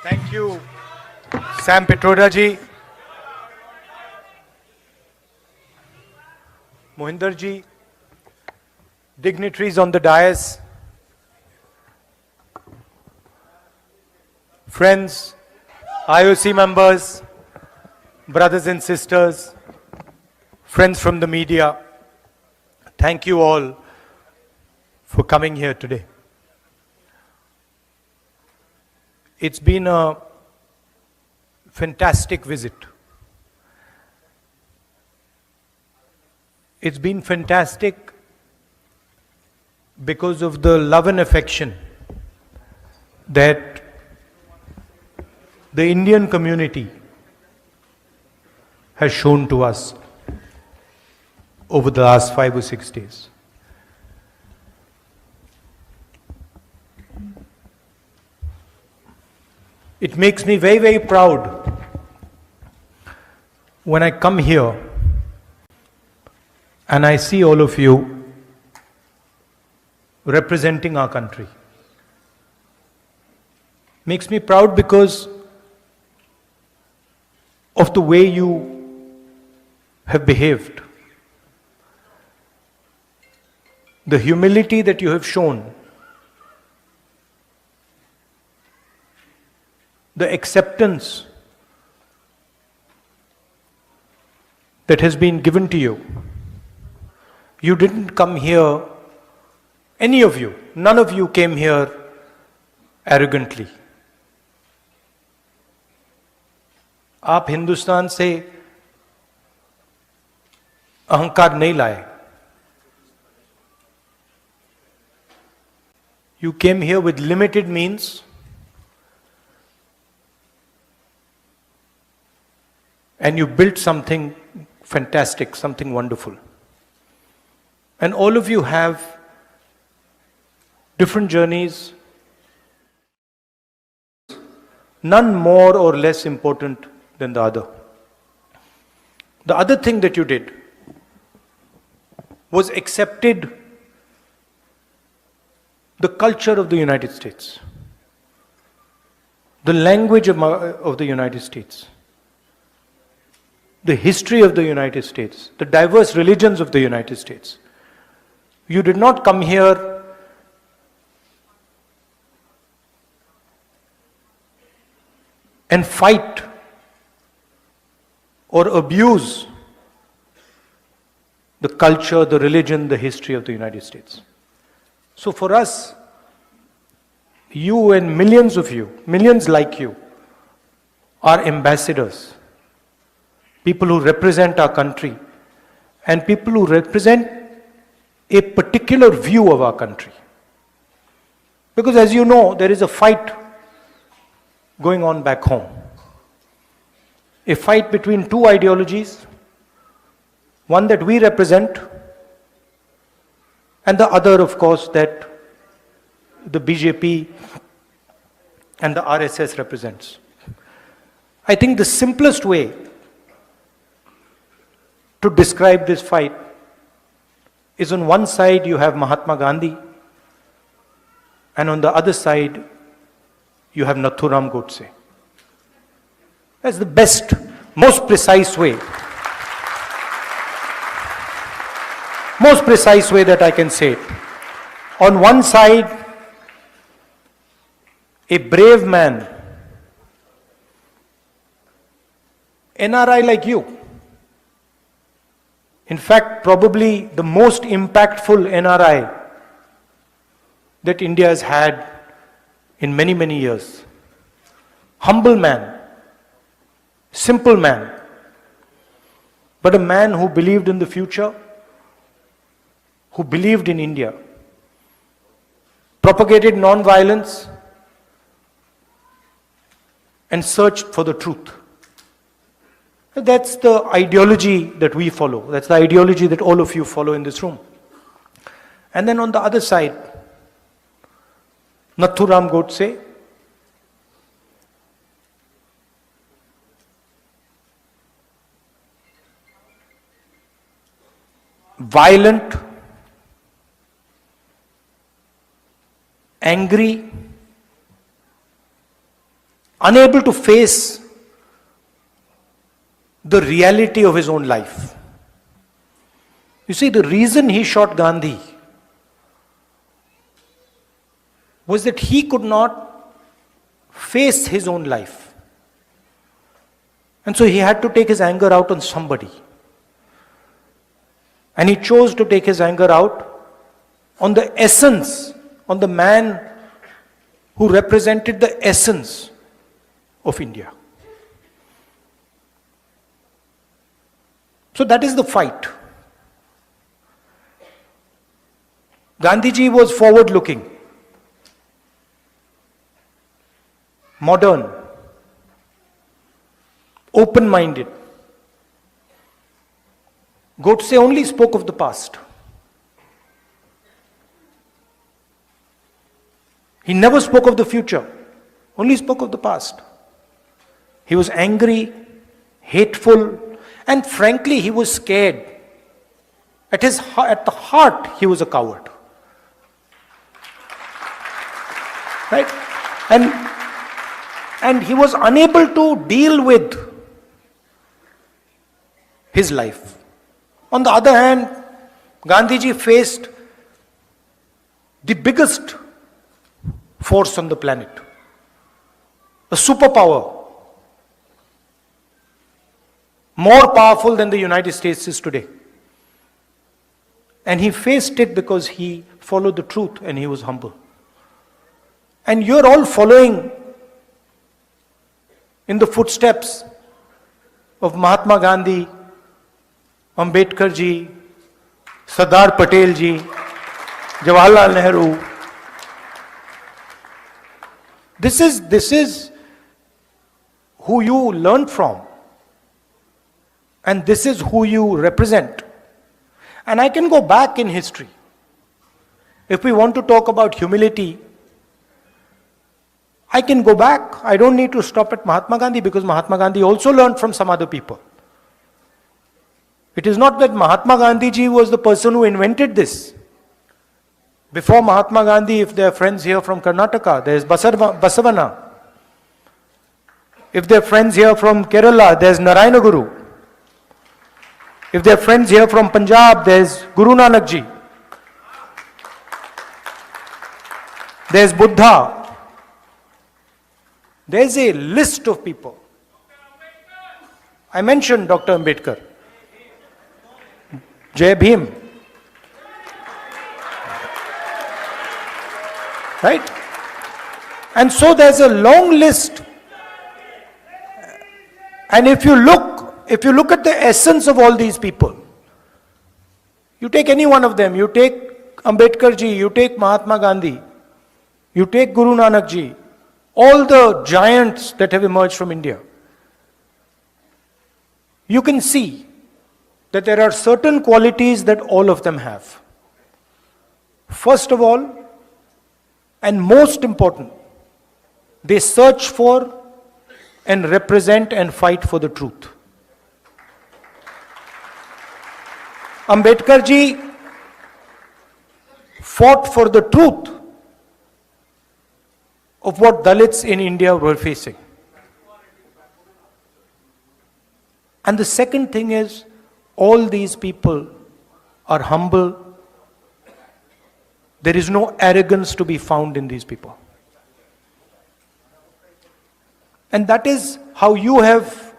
Thank you, Sam Petroda ji, Mohinder ji, dignitaries on the dais, friends, IOC members, brothers and sisters, friends from the media. Thank you all for coming here today. It's been a fantastic visit. It's been fantastic because of the love and affection that the Indian community has shown to us over the last 5 or 6 days. It makes me very, very proud when I come here and I see all of you representing our country. Makes me proud because of the way you have behaved, the humility that you have shown, the acceptance that has been given to you. You didn't come here, any of you, none of you came here arrogantly. आप हिंदुस्तान से अहंकार नहीं लाए. You came here with limited means and you built something fantastic, something wonderful. And all of you have different journeys, none more or less important than the other. The other thing that you did was accepted the culture of the United States, the language of the United States, the history of the United States, the diverse religions of the United States. You did not come here and fight or abuse the culture, the religion, the history of the United States. So for us, you and millions of you, millions like you, are ambassadors, people who represent our country and people who represent a particular view of our country. Because as you know, there is a fight going on back home. A fight between two ideologies, one that we represent and the other, of course, that the BJP and the RSS represents. I think the simplest way to describe this fight is, on one side you have Mahatma Gandhi and on the other side you have Nathuram Godse. That's the best, most precise way that I can say it. On one side, a brave man, NRI like you. In fact, probably the most impactful NRI that India has had in many, many years. Humble man, simple man, but a man who believed in the future, who believed in India, propagated non-violence and searched for the truth. That's the ideology that we follow. That's the ideology that all of you follow in this room. And then on the other side, Nathuram Godse, violent, angry, unable to face the reality of his own life. You see, the reason he shot Gandhi was that he could not face his own life. And so he had to take his anger out on somebody. And he chose to take his anger out on the essence, on the man who represented the essence of India. So that is the fight. Gandhiji was forward-looking, modern, open-minded. Godse only spoke of the past. He never spoke of the future, only spoke of the past. He was angry, hateful, and frankly, he was scared. At the heart, he was a coward. Right? And he was unable to deal with his life. On the other hand, Gandhiji faced the biggest force on the planet, a superpower, more powerful than the United States is today. And he faced it because he followed the truth and he was humble. And you're all following in the footsteps of Mahatma Gandhi, Ambedkar ji, Sardar Patel ji, Jawaharlal Nehru. This is who you learn from. And this is who you represent. And I can go back in history. If we want to talk about humility, I can go back. I don't need to stop at Mahatma Gandhi because Mahatma Gandhi also learned from some other people. It is not that Mahatma Gandhi ji was the person who invented this. Before Mahatma Gandhi, if there are friends here from Karnataka, there is Basavana. If there are friends here from Kerala, there is Narayana Guru. If there are friends here from Punjab, there is Guru Nanak ji. There is Buddha. There is a list of people. I mentioned Dr. Ambedkar. Jai Bhim. Right? And so there's a long list. And if you look at the essence of all these people, you take any one of them, you take Ambedkar ji, you take Mahatma Gandhi, you take Guru Nanak ji, all the giants that have emerged from India, you can see that there are certain qualities that all of them have. First of all, and most important, they search for and represent and fight for the truth. Ambedkar ji fought for the truth of what Dalits in India were facing. And the second thing is, all these people are humble. There is no arrogance to be found in these people. And that is how you have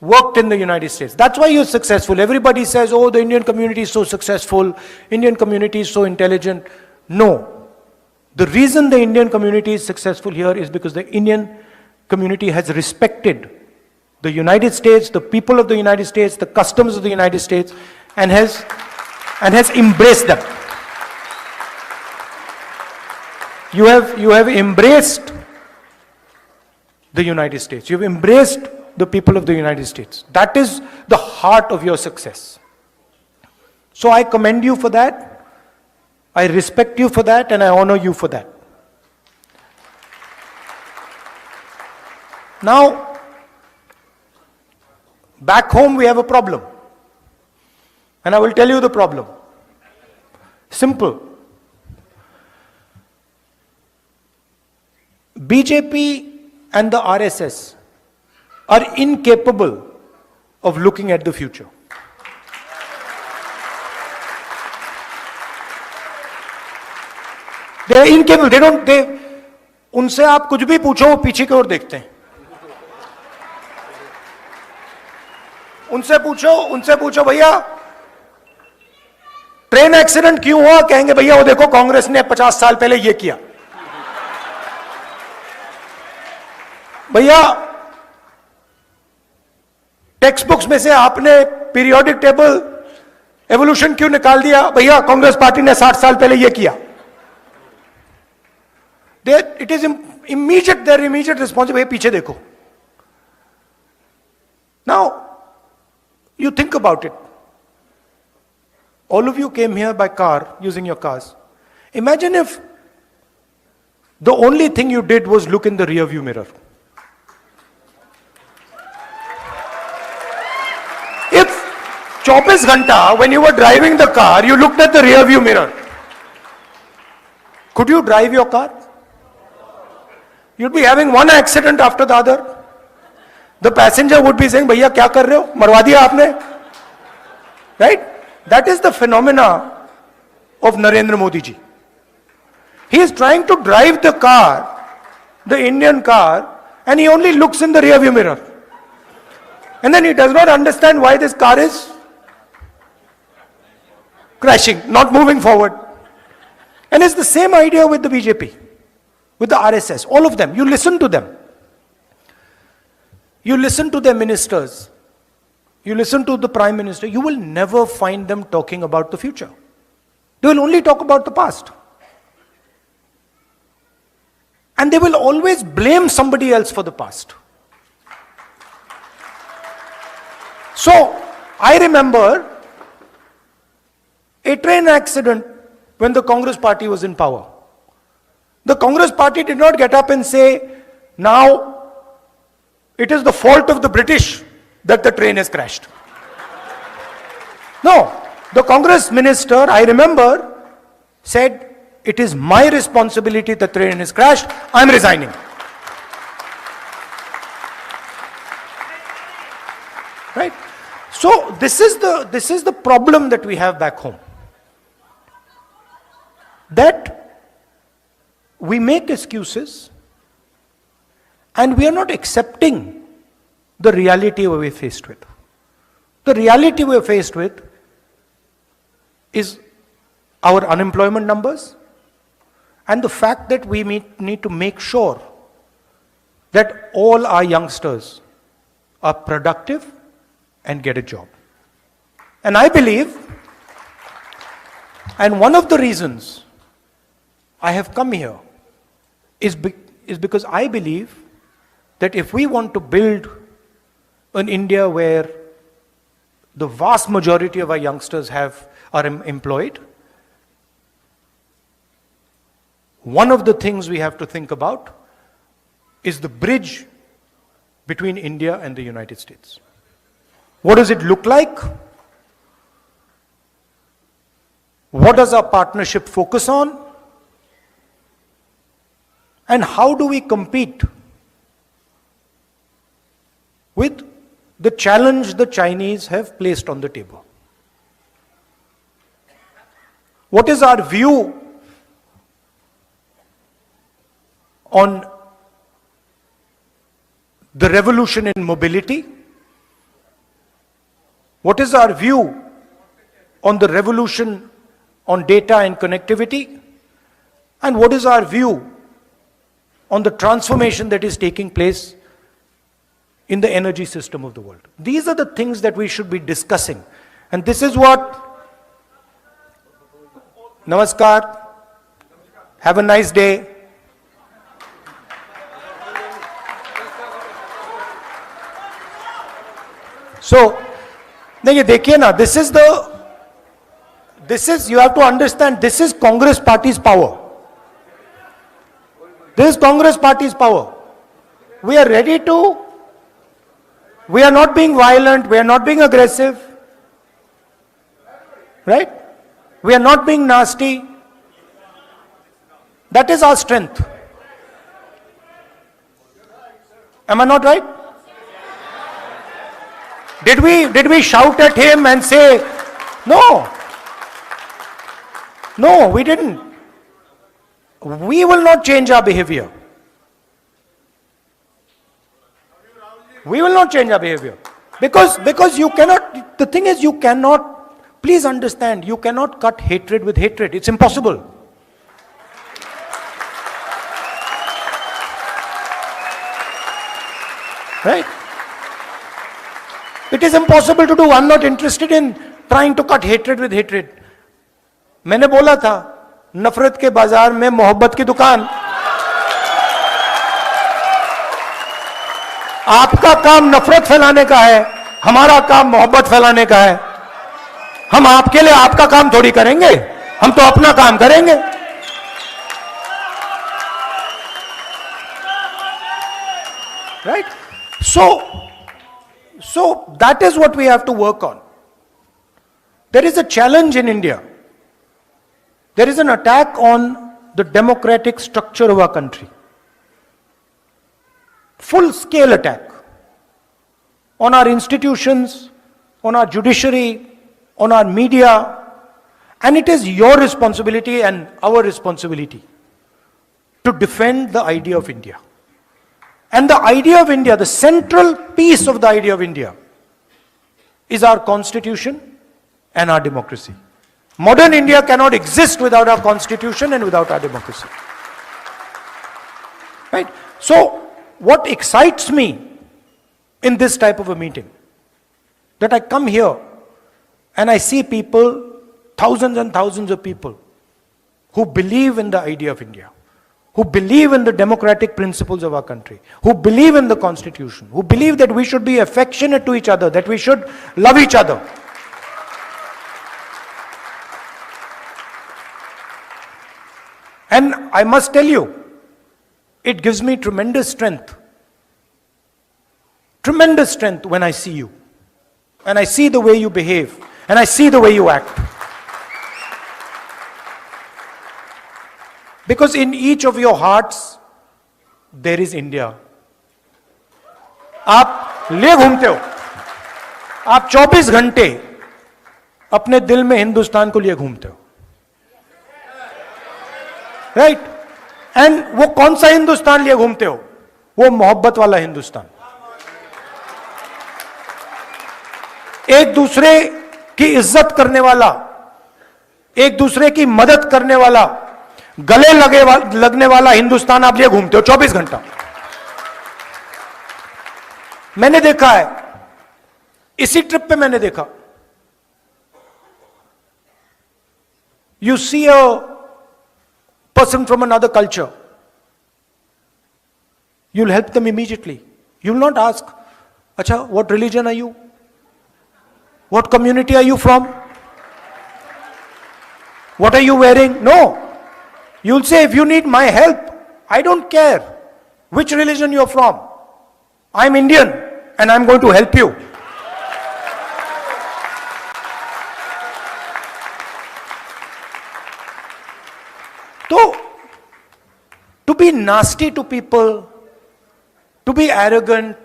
worked in the United States. That's why you're successful. Everybody says, oh, the Indian community is so successful, Indian community is so intelligent. No. The reason the Indian community is successful here is because the Indian community has respected the United States, the people of the United States, the customs of the United States, and has embraced them. You have embraced the United States. You have embraced the people of the United States. That is the heart of your success. So I commend you for that. I respect you for that, and I honor you for that. Now, back home we have a problem. And I will tell you the problem. Simple. BJP and the RSS are incapable of looking at the future. They are incapable. उनसे आप कुछ भी पूछो वो पीछे की ओर देखते हैं. उनसे पूछो भैया ट्रेन एक्सीडेंट क्यों हुआ, कहेंगे भैया वो देखो कांग्रेस ने 50 साल पहले ये किया. भैया टेक्स्ट बुक्स में से आपने पीरियोडिक टेबल एवोल्यूशन क्यों निकाल दिया, भैया कांग्रेस पार्टी ने 60 साल पहले ये किया. It is immediate, their immediate response. भैया पीछे देखो. Now you think about it. All of you came here by car, using your cars. Imagine if the only thing you did was look in the rear view mirror. If 24 घंटा, when you were driving the car, you looked at the rear view mirror, could you drive your car? You'd be having one accident after the other. The passenger would be saying, भैया क्या कर रहे हो, मरवा दिया आपने. Right? That is the phenomena of Narendra Modi ji. He is trying to drive the car, the Indian car, and he only looks in the rear view mirror. And then he does not understand why this car is crashing, not moving forward. And it's the same idea with the BJP, with the RSS, all of them. You listen to them. You listen to their ministers. You listen to the Prime Minister. You will never find them talking about the future. They will only talk about the past. And they will always blame somebody else for the past. So, I remember a train accident when the Congress party was in power. The Congress party did not get up and say, now it is the fault of the British that the train has crashed. No, the Congress minister, I remember, said, it is my responsibility the train has crashed, I am resigning. Right? So this is the problem that we have back home. That we make excuses and we are not accepting the reality we are faced with. The reality we are faced with is our unemployment numbers and the fact that we need to make sure that all our youngsters are productive and get a job. And I believe, and one of the reasons I have come here is because I believe that if we want to build an India where the vast majority of our youngsters are employed, one of the things we have to think about is the bridge between India and the United States. What does it look like? What does our partnership focus on? And how do we compete with the challenge the Chinese have placed on the table? What is our view on the revolution in mobility? What is our view on the revolution on data and connectivity? And what is our view on the transformation that is taking place in the energy system of the world? These are the things that we should be discussing. And this is what... Namaskar. Have a nice day. So, नहीं देखिए ना, this is, you have to understand, this is Congress party's power. This is Congress party's power. We are ready to, we are not being violent, we are not being aggressive, right? We are not being nasty. That is our strength. Am I not right? Did we shout at him and say, no? No, we didn't. We will not change our behavior. We will not change our behavior. Because you cannot, the thing is you cannot, please understand, you cannot cut hatred with hatred. It's impossible. Right? It is impossible to do. I'm not interested in trying to cut hatred with hatred. मैंने बोला था, नफरत के बाजार में मोहब्बत की दुकान. आपका काम नफरत फैलाने का है, हमारा काम मोहब्बत फैलाने का है. हम आपके लिए आपका काम थोड़ी करेंगे, हम तो अपना काम करेंगे. Right? So that is what we have to work on. There is a challenge in India. There is an attack on the democratic structure of our country. Full scale attack on our institutions, on our judiciary, on our media, and it is your responsibility and our responsibility to defend the idea of India. And the idea of India, the central piece of the idea of India, is our constitution and our democracy. Modern India cannot exist without our constitution and without our democracy. Right? So, what excites me in this type of a meeting, that I come here and I see people, thousands and thousands of people, who believe in the idea of India, who believe in the democratic principles of our country, who believe in the constitution, who believe that we should be affectionate to each other, that we should love each other. And I must tell you, it gives me tremendous strength when I see you, and I see the way you behave, and I see the way you act. Because in each of your hearts, there is India. आप ले घूमते हो, आप 24 घंटे अपने दिल में हिंदुस्तान को लिए घूमते हो. राइट? एंड वो कौन सा हिंदुस्तान लिए घूमते हो? वो मोहब्बत वाला हिंदुस्तान. एक दूसरे की इज्जत करने वाला, एक दूसरे की मदद करने वाला, गले लगने वाला हिंदुस्तान आप लिए घूमते हो 24 घंटा. मैंने देखा है, इसी ट्रिप पे मैंने देखा, you see a person from another culture, you'll help them immediately. You'll not ask, acha, what religion are you? What community are you from? What are you wearing? No. You'll say, if you need my help, I don't care which religion you're from. I'm Indian and I'm going to help you. So, to be nasty to people, to be arrogant,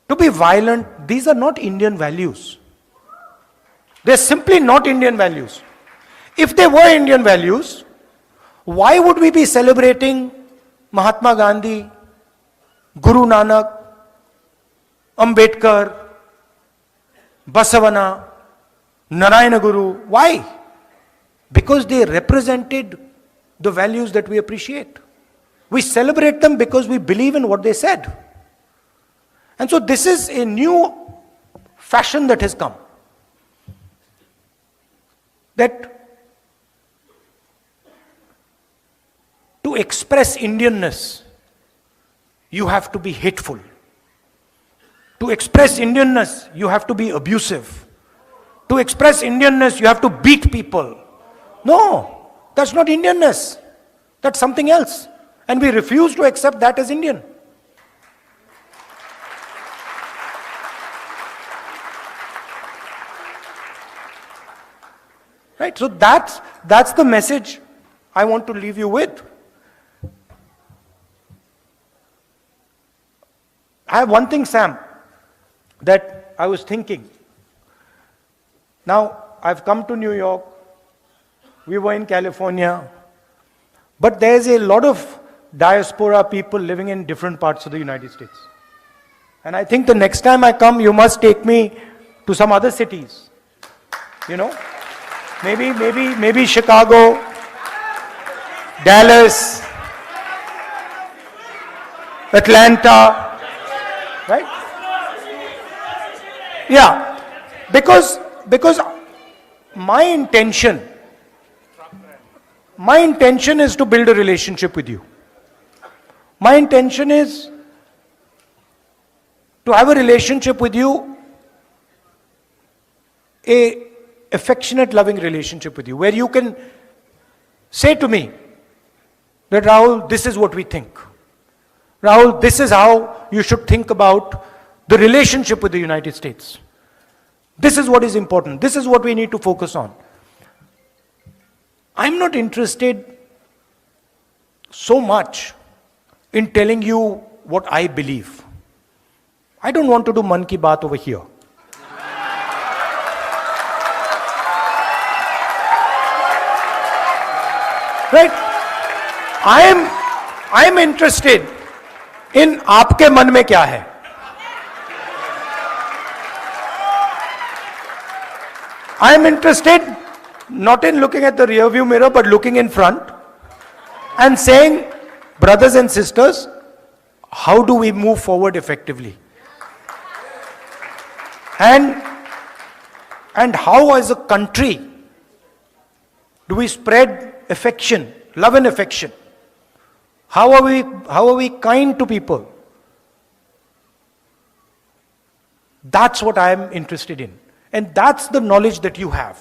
to be violent, these are not Indian values. They're simply not Indian values. If they were Indian values, why would we be celebrating Mahatma Gandhi, Guru Nanak, Ambedkar, Basavana, Narayana Guru? Why? Because they represented the values that we appreciate. We celebrate them because we believe in what they said. And so this is a new fashion that has come. That to express Indianness, you have to be hateful. To express Indianness, you have to be abusive. To express Indianness, you have to beat people. No, that's not Indianness. That's something else. And we refuse to accept that as Indian. Right? So that's the message I want to leave you with. I have one thing, Sam, that I was thinking. Now, I've come to New York, we were in California, but there's a lot of diaspora people living in different parts of the United States. And I think the next time I come, you must take me to some other cities. You know, maybe Chicago, Dallas, Atlanta, right? Yeah, because my intention is to build a relationship with you. My intention is to have a relationship with you, a affectionate, loving relationship with you, where you can say to me that, Rahul, this is what we think. Rahul, this is how you should think about the relationship with the United States. This is what is important. This is what we need to focus on. I'm not interested so much in telling you what I believe. I don't want to do Man Ki Baat over here. Right? I am interested in आपके मन में क्या है. I am interested not in looking at the rear view mirror, but looking in front and saying, brothers and sisters, how do we move forward effectively? And how as a country do we spread affection, love and affection? How are we kind to people? That's what I am interested in. And that's the knowledge that you have.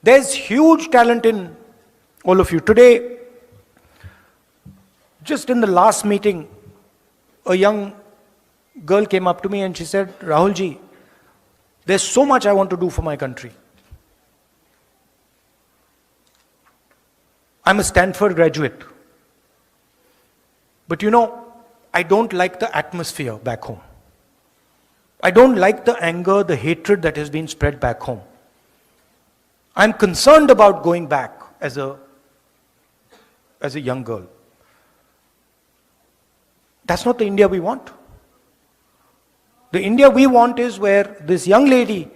There's huge talent in all of you. Today, just in the last meeting, a young girl came up to me and she said, Rahul ji, there's so much I want to do for my country. I'm a Stanford graduate. But you know, I don't like the atmosphere back home. I don't like the anger, the hatred that has been spread back home. I'm concerned about going back as a young girl. That's not the India we want. The India we want is where this young lady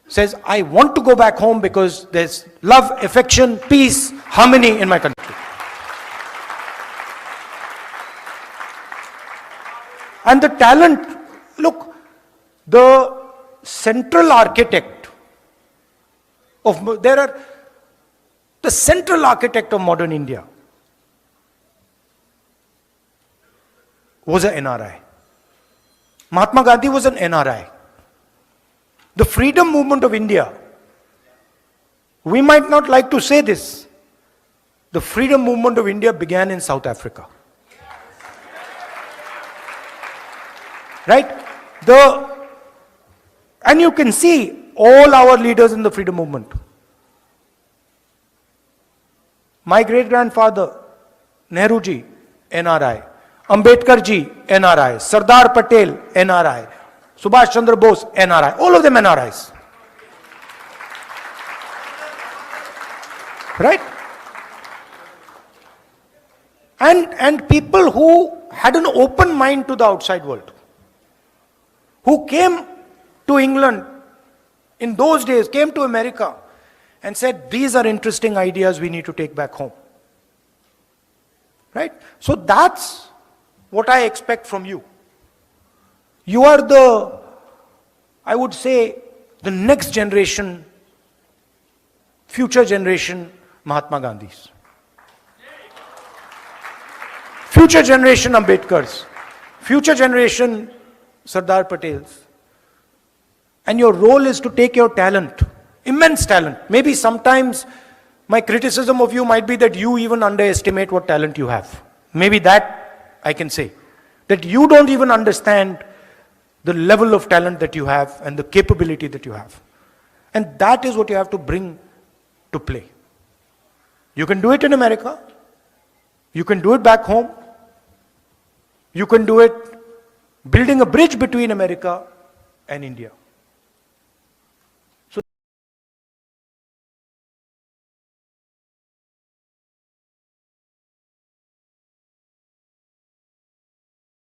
says, I want to go back home because there's love, affection, peace, harmony in my country. And the talent, look, the central architect of modern India was an NRI. Mahatma Gandhi was an NRI. The freedom movement of India, we might not like to say this, the freedom movement of India began in South Africa. Right? And you can see all our leaders in the freedom movement. My great-grandfather, Nehru ji, NRI. Ambedkar ji, NRI. Sardar Patel, NRI. Subhash Chandra Bose, NRI. All of them NRIs. Right? And people who had an open mind to the outside world, who came to England in those days, came to America and said, these are interesting ideas we need to take back home. Right? So that's what I expect from you. You are I would say, the next generation, future generation Mahatma Gandhis. Future generation Ambedkars. Future generation Sardar Patels. And your role is to take your talent, immense talent. Maybe sometimes my criticism of you might be that you even underestimate what talent you have. Maybe that I can say. That you don't even understand the level of talent that you have and the capability that you have. And that is what you have to bring to play. You can do it in America. You can do it back home. You can do it building a bridge between America and India.